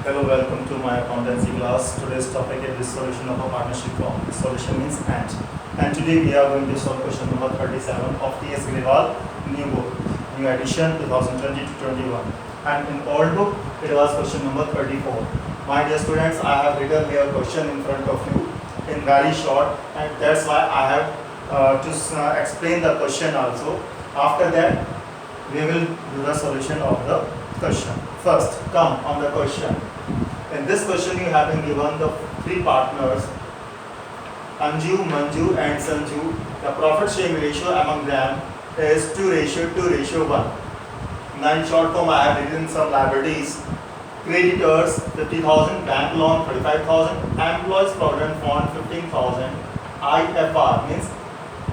Hello, welcome to my accountancy class. Today's topic is the solution of a partnership form. The solution means and today we are going to solve question number 37 of T.S. Grewal new book, new edition 2020 to 21. And in old book, it was question number 34. My dear students, I have written here question in front of you in very short, and that's why I have to explain the question also. After that, we will do the solution of the question. First, come on the question. In this question, you have been given the three partners, Anju, Manju and Sanju. The profit sharing ratio among them is 2:2:1. Now in short form, I have written some liabilities. Creditors 50,000, bank loan 35,000, employees provident fund 15,000, IFR means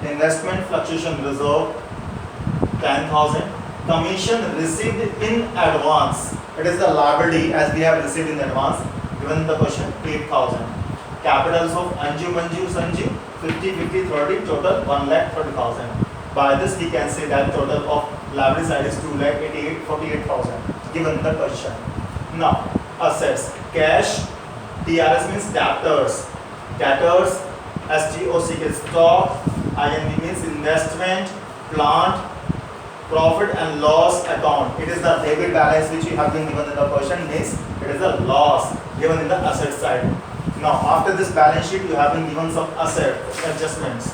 investment fluctuation reserve 10,000, commission received in advance. It is the liability as we have received in advance. Given the question 8,000. Capitals of Anju, Manju, Sanju 50, 50, 30, total 1,30,000. By this we can say that total of liability side is 2,48,000 given the question. Now assets, cash, TRS means debtors, debtors, STOC stock, INV means investment, plant, profit and loss account. It is the debit balance which we have been given in the question, means it is the loss given in the asset side. Now after this balance sheet, you have been given some asset adjustments.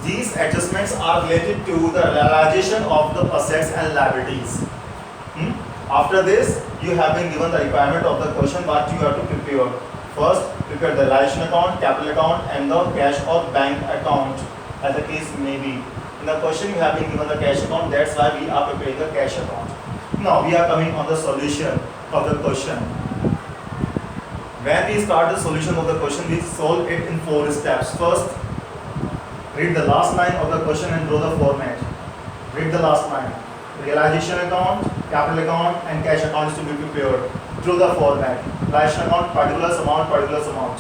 These adjustments are related to the realization of the assets and liabilities. After this, you have been given the requirement of the question what you have to prepare. First, prepare the realization account, capital account and the cash or bank account as the case may be. In the question you have been given the cash account, that's why we are preparing the cash account. Now we are coming on the solution of the question. When we start the solution of the question, we solve it in 4 steps. First, read the last line of the question and draw the format. Read the last line. Realization account, capital account and cash account is to be prepared. Draw the format. Realization account, particulars amount.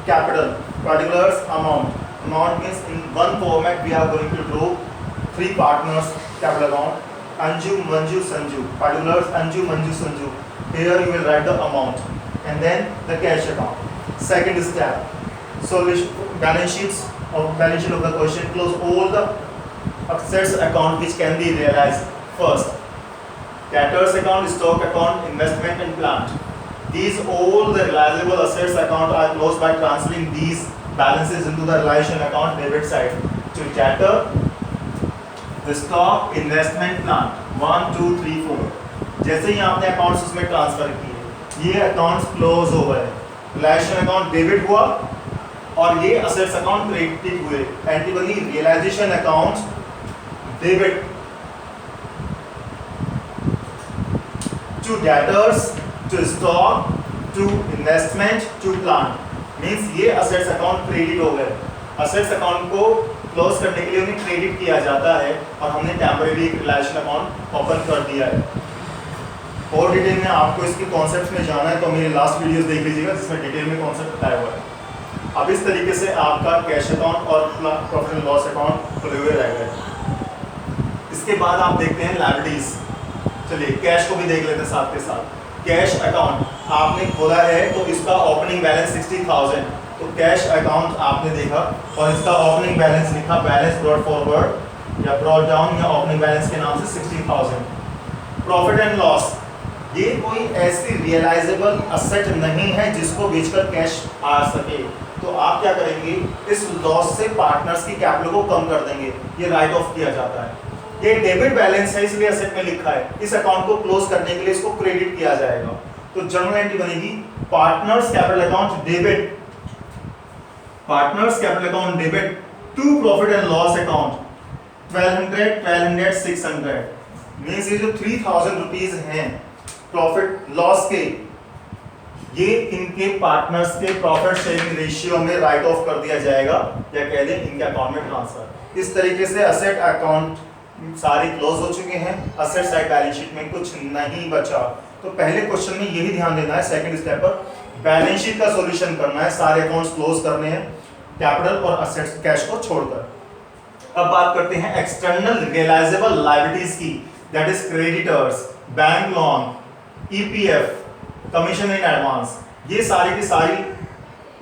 Capital, particulars amount. Amount means in one format we are going to draw 3 partners capital account, Anju, Manju, Sanju. Particulars Anju, Manju, Sanju. Here you will write the amount and then the cash account. Second step, solution balance sheet of the question. Close all the assets account which can be realized. First, debtors account, stock account, investment and plant. These all the realizable assets account are closed by transferring these balances into the realization account debit side. To debtor, the stock, investment, plant 1, 2, 3, 4. जैसे ही आपने accounts उसमें transfer किए, ये accounts close हो गए, realisation account debit हुआ और ये असेट्स अकाउंट क्रेडिट हुए. एंटीबली realisation account debit to debtors, to stock, to investment, to plant. Means ये असेट्स अकाउंट क्रेडिट हो गए. असेट्स अकाउंट को क्लोज करने के लिए उन्हें क्रेडिट किया जाता है और हमने टेम्परेरी रिलायशन अकाउंट ओपन कर दिया है. और डिटेल में आपको इसके कॉन्सेप्ट में जाना है तो मेरे लास्ट वीडियोस देख लीजिएगा जिसमें डिटेल में कॉन्सेप्ट बताया हुआ है. अब इस तरीके से आपका कैश अकाउंट और प्रॉफिट एंड लॉस अकाउंट खुले हुए रह गए. इसके बाद आप देखते हैं लायबिलिटीज. चलिए कैश को भी देख लेते हैं साथ के साथ. कैश अकाउंट आपने खोला है तो इसका ओपनिंग बैलेंस 60,000. तो कैश अकाउंट आपने देखा और इसका ओपनिंग बैलेंस लिखा, बैलेंस ब्रॉट फॉरवर्ड या ब्रॉट डाउन या ओपनिंग बैलेंस के नाम से 60,000. प्रॉफिट एंड लॉस, ये कोई ऐसी रियलाइजेबल असेट नहीं है जिसको बेचकर कैश आ सके. तो आप क्या करेंगे, इस लॉस से पार्टनर्स की कैपिटल को कम कर देंगे. ये राइट ऑफ किया जाता है. ये डेबिट बैलेंस है इसलिए असेट में लिखा है. इस अकाउंट को क्लोज करने के लिए इसको क्रेडिट किया जाएगा. तो जर्नल एंट्री बनेगी partners capital account debit, partners capital account debit to profit and loss account 1200 600. Means ये जो 3000 रुपीज हैं प्रॉफिट लॉस के, ये इनके पार्टनर्स के प्रॉफिट शेयरिंग रेशियो में राइट ऑफ कर दिया जाएगा या कह दें इनके अकाउंट में ट्रांसफर. इस तरीके से असेट अकाउंट सारे क्लोज हो चुके हैं. असेट साइड बैलेंस शीट में कुछ नहीं बचा. तो पहले क्वेश्चन में यही ध्यान देना है. सेकंड स्टेप पर बैलेंस शीट का सॉल्यूशन करना है, सारे अकाउंट्स क्लोज करने हैं कैपिटल और असेट्स कैश को छोड़कर. अब बात करते हैं एक्सटर्नल रियलाइजेबल लायबिलिटीज की, that is creditors, bank loan, EPF, commission in advance, ये सारी की सारी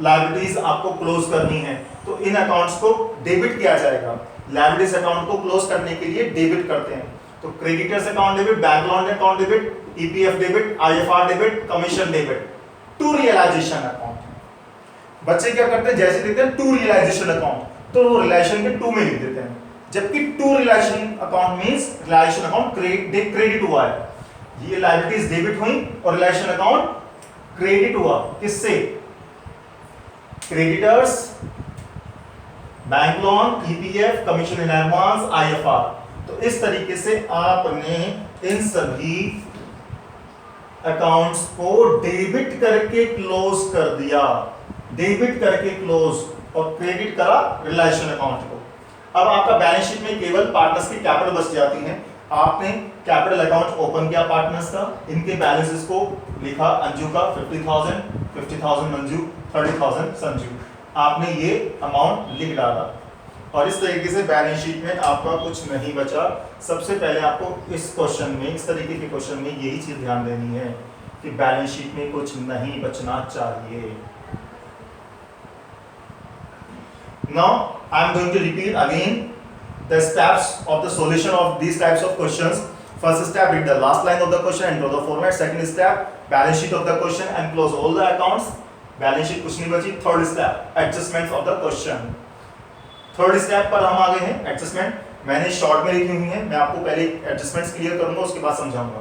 लायबिलिटीज आपको क्लोज करनी है, तो इन अकाउंट्स को डेबिट किया जाएगा। लायबिलिटीज अकाउंट को क्लोज करने के लिए डेबिट करते हैं, तो creditors account debit, bank loan account debit, EPF debit, IFR debit, commission debit, to realisation account. बच्चे क्या करते हैं, जैसे देते हैं टू रियलाइजेशन अकाउंट, तो वो रिलेशन के टू में लिख देते हैं, जबकि to realisation account means realisation account credit हुआ है, ये लायबिलिटीज डेबिट हुई और रियलाइजेशन अकाउंट क्रेडिट हुआ, किससे, creditors, bank loan, EPF, commission in advance, IFR. तो इस तरीके से आपने इन सभी अकाउंट्स को डेबिट करके क्लोज कर दिया, डेबिट करके क्लोज, और क्रेडिट करा रियलाइजेशन अकाउंट को। अब आपका बैलेंस शीट में केवल पार्टनर्स की कैपिटल बच जाती है। आपने कैपिटल अकाउंट ओपन किया पार्टनर्स का, इनके बैलेंसेस को लिखा, अंजू का 50,000, 50,000 मंजू, 30,000 संजू, आपने ये अमाउंट लिख डाला, और इस तरीके से बैलेंस शीट में आपका कुछ नहीं बचा। सबसे पहले आपको इस क्वेश्चन में, इस तरीके के क्वेश्चन में यही चीज ध्यान देनी है कि बैलेंस शीट में कुछ नहीं बचना चाहिए। Now I am going to repeat again the steps of the solution of these types of questions. First step, read the last line of the question and draw the format. Second step, balance sheet of the question and close all the accounts. Balance sheet कुछ नहीं बची. Third step, adjustments of the question. Third step पर हम आ गए हैं, adjustment. मैंने short में लिखी हुई है, मैं आपको पहले एडजस्टमेंट्स क्लियर करूंगा, उसके बाद समझाऊंगा।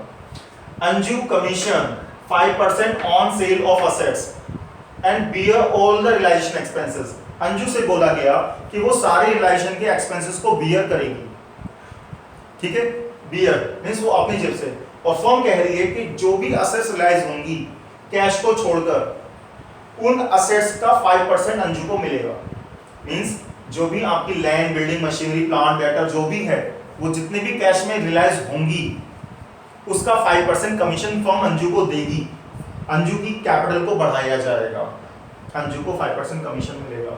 Anju commission 5% on sale of assets and bear all the realisation expenses. Anju से बोला गया कि वो सारे रियलाइजेशन के एक्सपेंसेस को बियर करेगी, ठीक है, बियर मींस वो अपनी जेब से, और फर्म कह रही है कि जो भी असेट्स रियलाइज होंगी कैश को छोड़कर, उन असेट्स का 5% अंजू को मिलेगा। मींस जो भी आपकी land, building, machinery, plant, debtor जो भी है, वो जितने भी कैश में रियलाइज होंगी उसका 5% कमीशन फर्म अंजू को देगी। अंजू की कैपिटल को बढ़ाया जाएगा, अंजू को 5% कमीशन मिलेगा,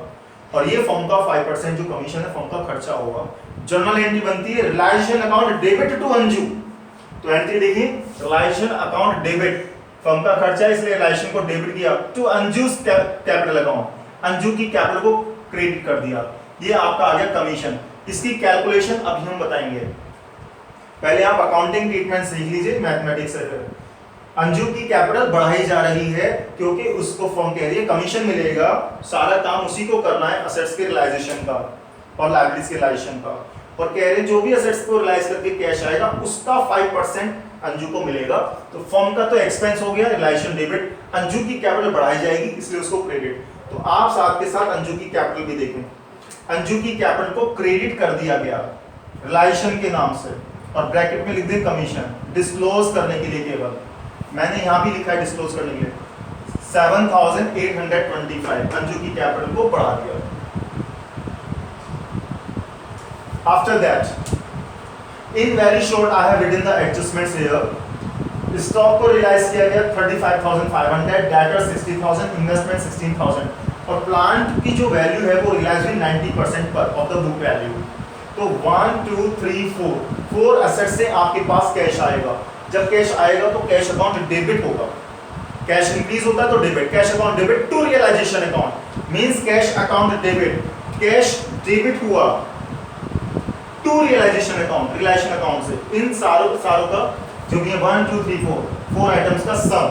और ये फर्म का 5% जो कमीशन है फर्म का खर्चा होगा। जर्नल एंट्री बनती है, realisation account debit to Anju, तो एंट्री देखिए, रियलाइजेशन अकाउंट डेबिट, फर्म का खर्चा इसलिए रियलाइजेशन को डेबिट किया, to Anju's capital account, Anju की कैपिटल को क्रेडिट कर दिया। ये आपका आ गया कमीशन। इसकी कैलकुलेशन अभी हम बताएंगे, पहले आप अकाउंटिंग ट्रीटमेंट सीख लीजिए मैथमेटिक्स से। अंजू की कैपिटल बढ़ाई जा रही है क्योंकि उसको फर्म कह रही है कमीशन मिलेगा, सारा काम उसी को करना है, असेट्स के रियलाइजेशन का और लायबिलिटीज के रियलाइजेशन का, और कह रहे जो भी असेट्स को रियलाइज करके कैश आएगा उसका 5% अंजू को मिलेगा। तो फर्म का तो एक्सपेंस हो गया, रियलाइजेशन डेबिट, अंजू की कैपिटल बढ़ाई जाएगी इसलिए उसको क्रेडिट। तो आप साथ के साथ अंजू की कैपिटल भी देखें, अंजू की कैपिटल को क्रेडिट कर दिया गया रियलाइजेशन के नाम से, और ब्रैकेट में लिख दें कमीशन, डिस्क्लोज करने के लिए केवल, मैंने यहां भी लिखा है डिस्क्लोज करने के लिए 7,825 अंजू की कैपिटल को बढ़ा दिया। After that in very short I have written the adjustments here. Stock को रियलाइज किया गया 35,500, डेटर 60,000, इन्वेस्टमेंट 16,000, और प्लांट की जो वैल्यू है वो रियलाइज हुई 90% पर ऑफ द बुक वैल्यू। तो 1 2 3 4 असेट से आपके पास कैश आएगा। जब कैश आएगा तो कैश अकाउंट डेबिट होगा, कैश इंक्रीज होता है तो debit, cash account debit to realisation account means cash account debit, cash debit हुआ to realisation account, realization account से। इन सारों का जो भी है 1 2 3 4 आइटम्स का सम,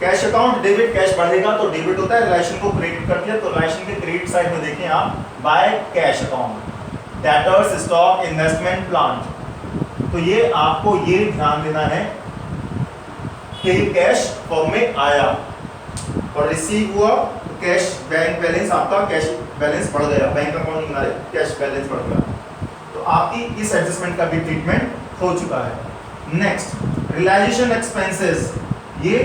कैश अकाउंट डेबिट, कैश बढ़ेगा तो डेबिट होता है, रियलाइजेशन को क्रेडिट कर दिया तो रियलाइजेशन के क्रेडिट साइड में देखें आप by cash account, debtors, stock, investment, plant. तो ये आपको ये ध्यान देना है कि कैश फर्म में आया और रिसीव हुआ तो कैश बैंक बैलेंस, आपका कैश बैलेंस बढ़ गया, बैंक अकाउंट में कैश बैलेंस बढ़ गया, तो आपकी इस एडजस्टमेंट का भी ट्रीटमेंट हो चुका है। नेक्स्ट रियलाइजेशन एक्सपेंसेस, ये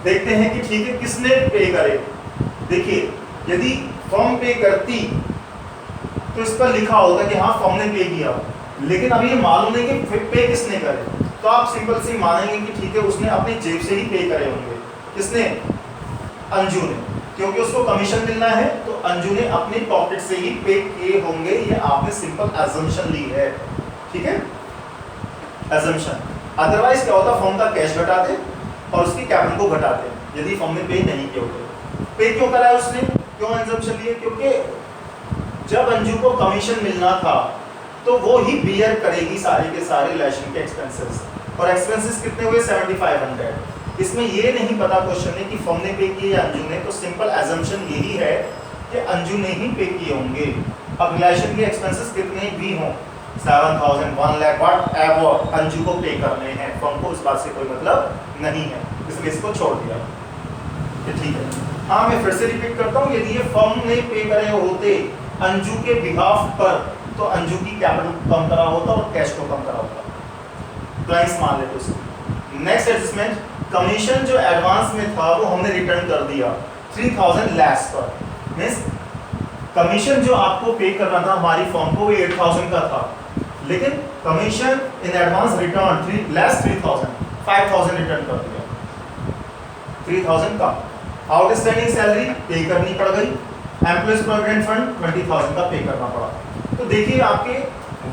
देखते हैं कि ठीक है किसने पे करे। देखिए यदि फर्म पे करती तो इस पर लिखा होता कि हाँ फर्म ने पे किया, लेकिन अभी ये मालूम नहीं कि पे किसने करे, तो आप सिंपल सी मानेंगे कि ठीक है उसने अपनी जेब से ही पे करे होंगे। किसने? अंजू ने, क्योंकि उसको कमीशन मिलना है तो अंजू ने अपनी पॉकेट से ही पे किए होंगे। ये आपने सिंपल अजम्पशन ली है, ठीक है, अजम्पशन। अदरवाइज क्या होता, फर्म का कैश घटाते और उसकी कैपिटल को घटाते यदि फर्म ने पे नहीं किया होता। पे क्यों कराया उसने, क्यों एग्जम्पशन लिए, क्योंकि जब अंजू को कमीशन मिलना था तो वो ही बियर करेगी सारे के सारे रिलेशन के एक्सपेंसेस, और एक्सपेंसेस कितने हुए 7500। इसमें ये नहीं पता क्वेश्चन में कि फर्म ने पे किए या अंजू ने, तो सिंपल एजम्पशन यही है कि अंजू ने ही पे किए होंगे। अब रिलेशन के एक्सपेंसेस कितने भी हों, 7000 1 लाख वट एवर, अंजू को पे करने हैं, फर्म को इस बात से कोई मतलब नहीं है, इसलिए इसको छोड़ दिया। ठीक है, हाँ मैं फिर से रिपीट करता हूँ, यदि ये फर्म ने पे करे होते अंजू के बिहाफ पर तो अंजू की कैपिटल कम करा होता और कैश को कम करा होता। क्लाइंट्स मान लेते उसको। नेक्स्ट एडजस्टमेंट, कमीशन जो एडवांस में था वो हमने रिटर्न कर दिया 3000 लेस पर, मींस कमीशन जो आपको पे करना था हमारी फर्म को वो 8000 का था, लेकिन commission in advance return 3 less 3000 5000 return कर दिया, 3000 का। आउटस्टैंडिंग सैलरी पे करनी पड़ गई, एम्प्लॉयज प्रोविडेंट फंड 20000 का पे करना पड़ा। तो देखिए आपके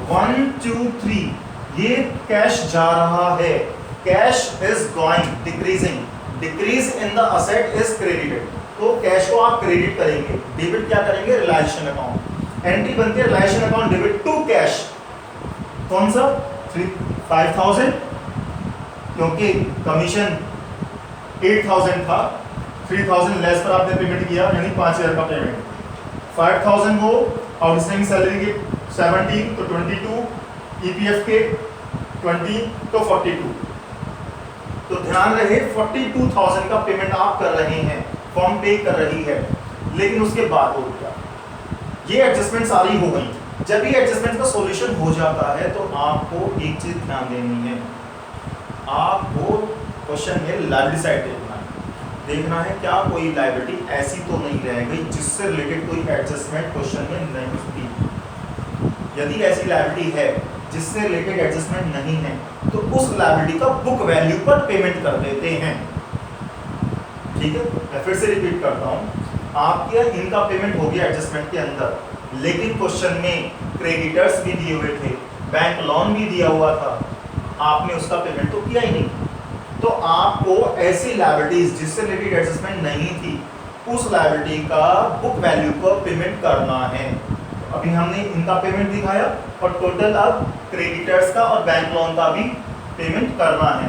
1 2 3 ये कैश जा रहा है, cash is going decreasing, decrease in the asset is credited, तो कैश को आप क्रेडिट करेंगे, डेबिट क्या करेंगे, रिलायशन अकाउंट। एंट्री बनती है realisation account debit to cash, कौन सा 5000, क्योंकि कमीशन 8000 था, 3000 लेस पर आपने पेमेंट किया यानी 5000 का पेमेंट, 5000 वो आउटस्टैंडिंग सैलरी के 17 तो 22, ईपीएफ के 20 तो 42। तो ध्यान रहे 42,000 का पेमेंट आप कर रहे हैं, फर्म पे कर रही है, लेकिन उसके बाद हो गया ये एडजस्टमेंट सारी हो गई। जब ये एडजस्टमेंट का सॉल्यूशन हो जाता है तो आपको एक चीज ध्यान देनी है, आपको क्वेश्चन में लायबिलिटी साइड देखना है क्या कोई लायबिलिटी ऐसी तो नहीं रह गई जिससे रिलेटेड कोई एडजस्टमेंट क्वेश्चन में नहीं थी। यदि ऐसी लायबिलिटी है जिससे रिलेटेड एडजस्टमेंट नहीं है तो उस लायबिलिटी का बुक वैल्यू पर पेमेंट कर देते हैं। ठीक है, मैं फिर से रिपीट करता हूँ, आपके इनका पेमेंट हो गया एडजस्टमेंट के अंदर, लेकिन क्वेश्चन में क्रेडिटर्स भी दिए हुए थे, बैंक लोन भी दिया हुआ था, आपने उसका पेमेंट तो किया ही नहीं, तो आपको ऐसी लायबिलिटीज जिससे रिलेटेड एडजस्टमेंट नहीं थी उस लायबिलिटी का बुक वैल्यू पर पेमेंट करना है। अभी हमने इनका पेमेंट दिखाया और टोटल अब क्रेडिटर्स का और बैंक लोन का भी पेमेंट करना है।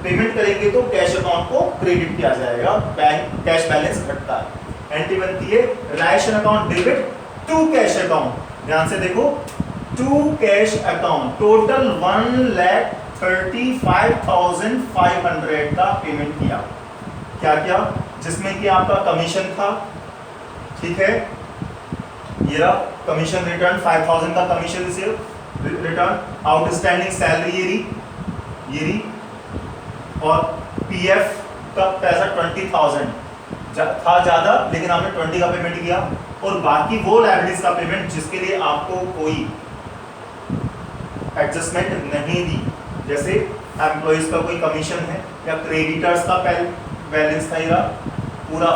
पेमेंट करेंगे तो कैश अकाउंट को क्रेडिट किया जाएगा, बैंक कैश बैलेंस घटता है। एंट्री बनती है realisation account debit to cash account, ध्यान से देखो टू कैश अकाउंट, टोटल 1,35,500 का पेमेंट किया। क्या क्या, जिसमें कि आपका कमीशन था, ठीक है, ये रहा कमीशन रिटर्न 5,000 का commission receive return, outstanding salary ये रही और पीएफ का पैसा 20,000 था ज़्यादा, लेकिन आपने 20 का पेमेंट किया, और बाकी वो लायबिलिटीज का पेमेंट जिसके लिए आपको कोई एडजस्टमेंट नहीं दी, जैसे एम्प्लॉइज का कोई कमीशन है या क्रेडिटर्स का बैलेंस था, ये पूरा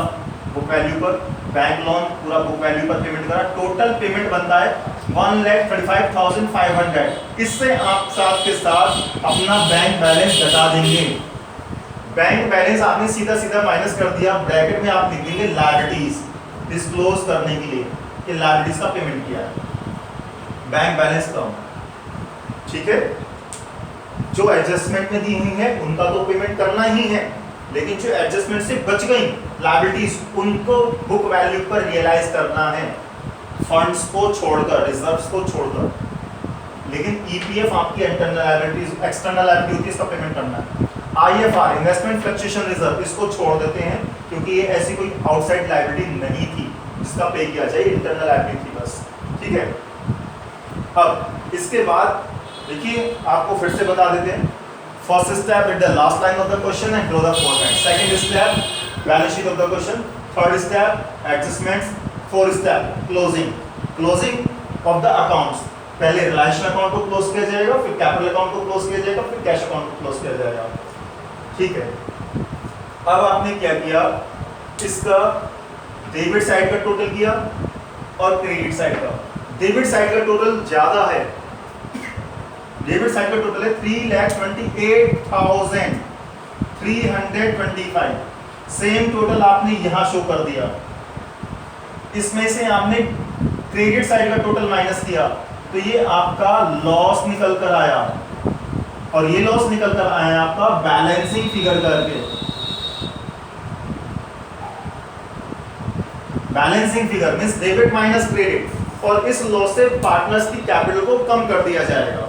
बुक वैल्यू पर, बैंक लोन पूरा बुक वैल्यू पर पेमेंट करा, टोटल पेमेंट बनता है 1,35,500। इससे आप साथ के साथ अपना बैंक बैलेंस घटा देंगे। बैंक बैलेंस आपने सीधा सीधा माइनस कर दिया, ब्रैकेट में आप लिख देंगे लायबिलिटीज, डिस्क्लोज करने के लिए कि लायबिलिटीज का पेमेंट किया है, बैंक बैलेंस कम, ठीक है। जो एडजस्टमेंट में दी हुई है उनका तो पेमेंट करना ही है, लेकिन जो एडजस्टमेंट से बच गई लायबिलिटीज उनको बुक वैल्यू पर रियलाइज करना है, फंड्स को छोड़कर, रिजर्व्स को छोड़कर। लेकिन ईपीएफ आपकी इंटरनल लायबिलिटीज, एक्सटर्नल लायबिलिटी होती है, इसका पेमेंट करना है। आईएफआर इन्वेस्टमेंट फ्लक्चुएशन रिजर्व, इसको छोड़ देते हैं क्योंकि ये ऐसी कोई आउटसाइड लायबिलिटी नहीं थी जिसका पे किया जाए, इंटरनल लायबिलिटी थी बस, ठीक है। अब इसके बाद देखिए आपको फिर से बता देते हैं, first step it the last line of the question and draw the fourth line, second step balance sheet of the question, third step adjustments, fourth step closing, closing of the accounts. पहले realisation account को close किया जाएगा, फिर capital account को close किया जाएगा, फिर cash account को क्लोज किया जाएगा, ठीक है। अब आपने क्या किया, इसका डेबिट साइड का टोटल किया और क्रेडिट साइड का। डेबिट साइड का टोटल ज्यादा है डेबिट साइड का टोटल है 3,28,325। सेम टोटल आपने यहां शो कर दिया। इसमें से आपने क्रेडिट साइड का टोटल माइनस किया तो ये आपका लॉस निकल कर आया, और ये लॉस निकल कर आया आपका बैलेंसिंग फिगर करके। Balancing figure means debit minus credit, और इस लॉस से पार्टनर्स की कैपिटल को कम कर दिया जाएगा।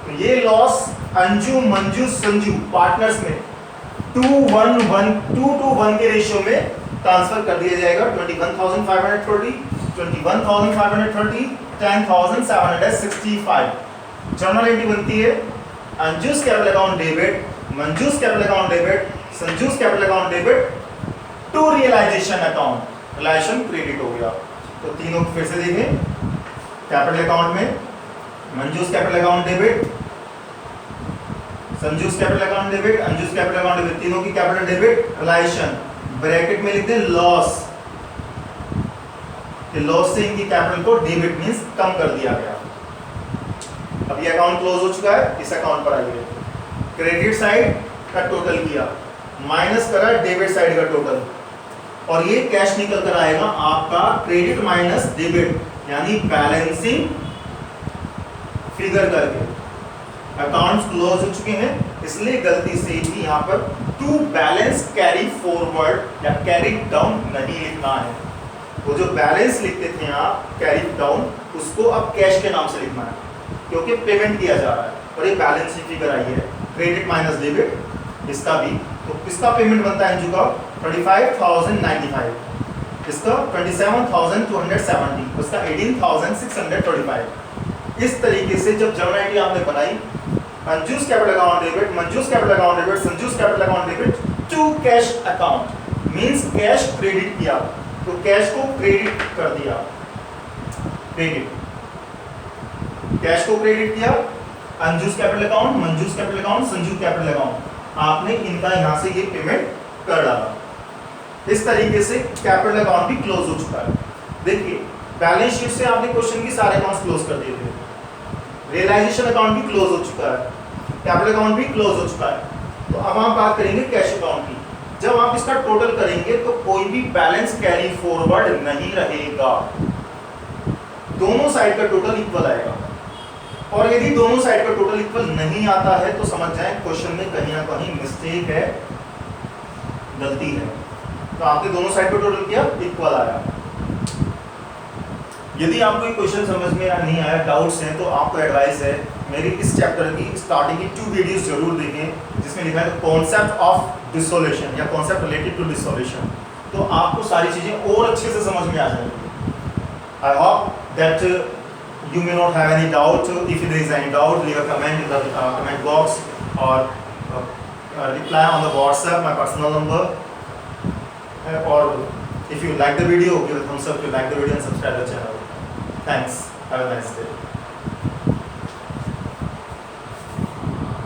तो ये लॉस अंजू, मंजू, संजू पार्टनर्स में 2:1 के रेशियो में ट्रांसफर कर दिया जाएगा। 21,530, 21,530, 10,765। जर्नल एंट्री बनती है Anju's capital account debit, Manju's capital account debit, Sanju's capital account debit to realisation account, realization credit हो गया। तो तीनों फिर से देखें, कैपिटल अकाउंट में Manju's capital account debit, Sanju's capital account debit, Anju's capital account debit, तीनों की कैपिटल डेबिट, रियलाइजेशन ब्रैकेट में लिख दें लॉस, कि लॉस से इनकी कैपिटल को डेबिट मींस कम कर दिया गया। अब ये अकाउंट क्लोज हो चुका है। इस अकाउंट पर आइए, क्रेडिट साइड का टोटल किया, माइनस करा डेबिट साइड का टोटल, और ये कैश निकल कर आएगा आपका क्रेडिट माइनस डेबिट, यानी बैलेंसिंग फिगर करके। अकाउंट्स क्लोज हो चुके हैं, इसलिए गलती से भी यहाँ पर टू बैलेंस कैरी फॉरवर्ड या कैरी डाउन नहीं लिखना है। वो जो बैलेंस लिखते थे आप कैरी डाउन, उसको अब कैश के नाम से लिखना है, क्योंकि पेमेंट किया जा रहा है। और ये बैलेंस फिगर आई है क्रेडिट माइनस डेबिट, इसका भी, तो इसका पेमेंट बनता है इंजू का 35,095, इसका 27,270, उसका 18,635। इस तरीके से जब जर्नल एंट्री आपने बनाई, Anju's capital account debit, Manju's capital account debit, Sanju's capital account debit to cash account means cash credit किया, तो कैश को क्रेडिट कर दिया, क्रेडिट, कैश को क्रेडिट किया, Anju's capital account, Manju's capital account, Sanju capital account, आपने इनका यहां से ये पेमेंट कर डाला। इस तरीके से कैपिटल अकाउंट भी क्लोज हो चुका है। देखिए बैलेंस शीट से आपने क्वेश्चन की सारे अकाउंट्स क्लोज कर दिए थे, रियलाइजेशन अकाउंट भी क्लोज हो चुका है, कैपिटल अकाउंट भी क्लोज हो चुका है। तो अब हम बात करेंगे कैश अकाउंट की। जब आप इसका टोटल करेंगे तो कोई भी बैलेंस कैरी फॉरवर्ड नहीं रहेगा, दोनों साइड का टोटल इक्वल आएगा। और यदि दोनों साइड का टोटल इक्वल नहीं आता है तो समझ जाएं क्वेश्चन में कहीं ना कहीं मिस्टेक है, गलती है। तो आपने दोनों साइड का टोटल किया, इक्वल आया। यदि आपको ये क्वेश्चन समझ में नहीं आया, डाउट्स हैं, तो आपको एडवाइस है मेरी इस चैप्टर की स्टार्टिंग की 2 वीडियोस जरूर देखें, जिसमें लिखा है कॉन्सेप्ट ऑफ डिसोल्यूशन या कॉन्सेप्ट रिलेटेड टू डिसोल्यूशन। तो आपको सारी चीज़ें और अच्छे से समझ में आ जाएंगी। I hope that you may not have any doubt. If there is any doubt, leave a comment in the comment box, or reply on the WhatsApp, my personal number. Or if you like the video, give a thumbs up if you like the video and subscribe to the channel. Thanks. Have a nice day.